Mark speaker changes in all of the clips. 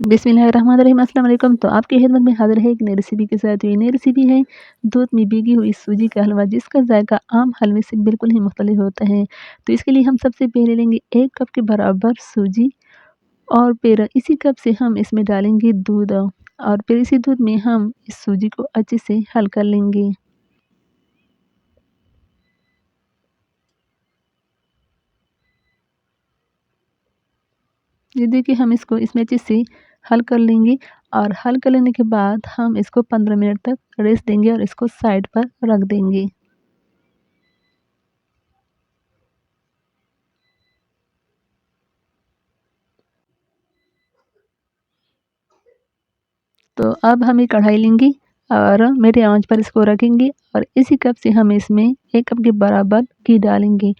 Speaker 1: बिस्मिल्लाहिर्रहमानिर्रहीम, अस्सलाम वालेकुम। तो आपकी खिदमत में हाज़िर है एक नई रेसिपी के साथ। ये नई रेसिपी है दूध में भीगी हुई सूजी का हलवा, जिसका ज़ायका आम हलवे से बिल्कुल ही मुख्तलिफ होता है। तो इसके लिए हम सबसे पहले लेंगे 1 कप के बराबर सूजी और फिर इसी कप से हम इसमें डालेंगे दूध और फिर इसी दूध में हम इस सूजी को अच्छे से हल कर लेंगे। ये देखिए हम इसको इसमें अच्छे से हल कर लेंगे और हल कर लेने के बाद हम इसको 15 मिनट तक रेस्ट देंगे और इसको साइड पर रख देंगे। तो अब हम एक कढ़ाई लेंगे और मीडियम आंच पर इसको रखेंगे और इसी कप से हम इसमें 1 कप के बराबर घी डालेंगे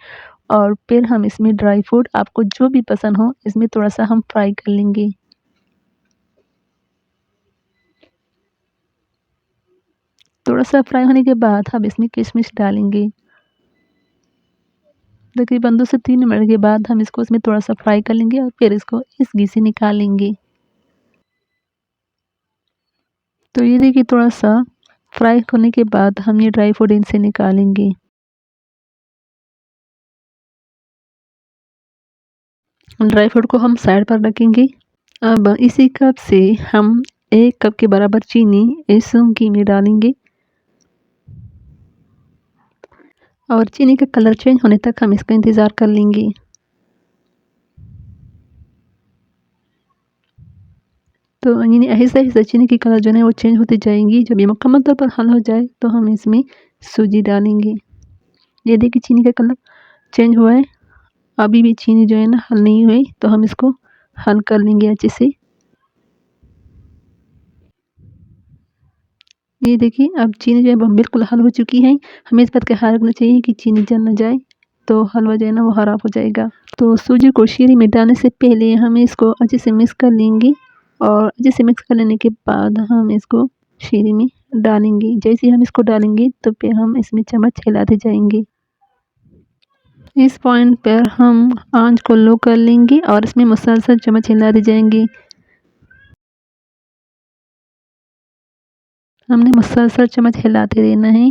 Speaker 1: और फिर हम इसमें ड्राई फ्रूट आपको जो भी पसंद हो इसमें थोड़ा-सा हम फ्राई कर लेंगे। थोड़ा-सा फ्राई होने के बाद हम इसमें किशमिश डालेंगे। तकरीबन 2 से 3 मिनट के बाद हम इसको इसमें थोड़ा-सा फ्राई कर लेंगे और फिर इसको इस घी से निकाल लेंगे। तो ये देखिए थोड़ा-सा फ्राई होने के बाद हम ये ड्राई फ्रूट इनसे निकालेंगे। ड्राई फ्रूट को हम साइड पर रखेंगे। अब इसी कप से हम 1 कप के बराबर चीनी इस घी में डालेंगे और चीनी का कलर चेंज होने तक हम इसका इंतज़ार कर लेंगे। तो यानी आहिस्ता-आहिस्ता चीनी की कलर जो है वो चेंज होती जाएँगी। जब ये मुकम्मल तौर पर हल हो जाए तो हम इसमें सूजी डालेंगे। ये देखिए चीनी का कलर चेंज हुआ है। अभी भी चीनी जो है ना हल नहीं हुई, तो हम इसको हल कर लेंगे अच्छे से। ये देखिए अब चीनी जो है वो बिल्कुल हल हो चुकी है। हमें इस बात का ख़्याल रखना चाहिए कि चीनी जल ना जाए, तो हलवा जो है ना वो ख़राब हो जाएगा। तो सूजी को शीरी में डालने से पहले हम इसको अच्छे से मिक्स कर लेंगे और अच्छे से मिक्स कर लेने के बाद हम इसको शीरी में डालेंगे। जैसे ही हम इसको डालेंगे तो फिर हम इसमें चम्मच हिलाते जाएँगे। इस पॉइंट पर हम आँच को लो कर लेंगे और इसमें मुसलसल चम्मच हिलाते जाएँगे। हमने मुसलसल चम्मच हिलाते रहना है।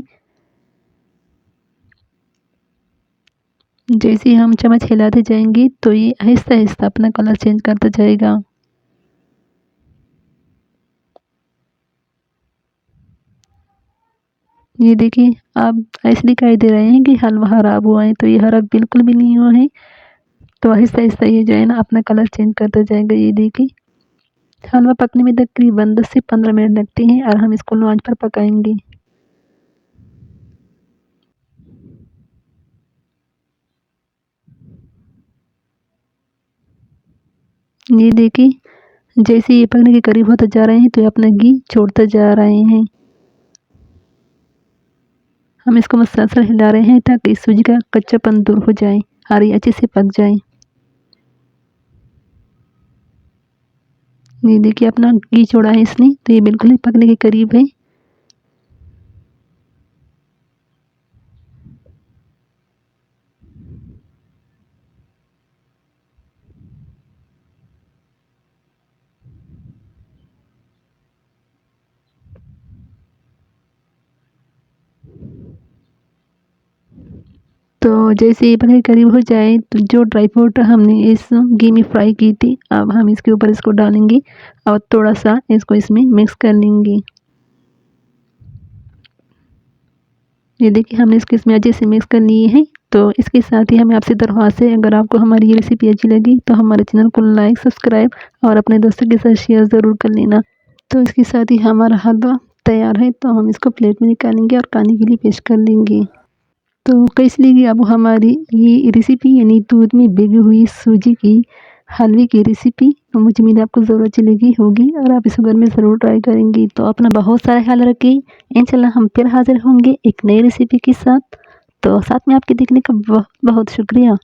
Speaker 1: जैसे ही हम चम्मच हिलाते जाएँगे तो ये आहिस्ता-आहिस्ता अपना कलर चेंज करता जाएगा। ये देखिए आप ऐसे दिखाई दे रहे हैं कि हलवा ख़राब हुआ है, तो ये ख़राब बिल्कुल भी नहीं हुआ है। तो आहिस्ता-आहिस्ता ये जो है ना अपना कलर चेंज करता जाएगा। ये देखिए हलवा पकने में तकरीबन 10 से 15 मिनट लगते हैं और हम इसको लो आँच पर पकाएँगे। ये देखिए जैसे ये पकने के करीब होते जा रहे हैं तो ये अपना घी छोड़ते जा रहे हैं। हम इसको मुसलसल हिला रहे हैं ताकि सूजी का कच्चापन दूर हो जाए और ये अच्छे से पक जाए। ये देखिए अपना घी छोड़ा है इसने, तो ये बिल्कुल ही पकने के करीब है। तो जैसे ये पकने के करीब हो जाए तो जो ड्राई फ्रूट हमने इस घी में फ्राई की थी, अब हम इसके ऊपर इसको डालेंगे और थोड़ा-सा इसको इसमें मिक्स कर लेंगे। ये देखिए हमने इसको इसमें अच्छे से मिक्स कर लिए हैं। तो इसके साथ ही हमें आपसे दरख्वास्त है, अगर आपको हमारी ये रेसिपी अच्छी लगी तो हमारे चैनल को लाइक, सब्सक्राइब और अपने दोस्तों के साथ शेयर ज़रूर कर लेना। तो इसके साथ ही हमारा हलवा तैयार है, तो हम इसको प्लेट में निकालेंगे और खाने के लिए पेश कर लेंगे। तो कैसी लगी आपको हमारी ये रेसिपी, यानी दूध में भीगी हुई सूजी की हलवे की रेसिपी? तो मुझे उम्मीद है आपको ज़रूर अच्छी लगी होगी और आप इसको घर में ज़रूर ट्राई करेंगी। तो अपना बहुत सारा ख्याल रखिए। इंशाल्लाह हम फिर हाज़िर होंगे एक नई रेसिपी के साथ। तो साथ में आपके देखने का बहुत बहुत शुक्रिया।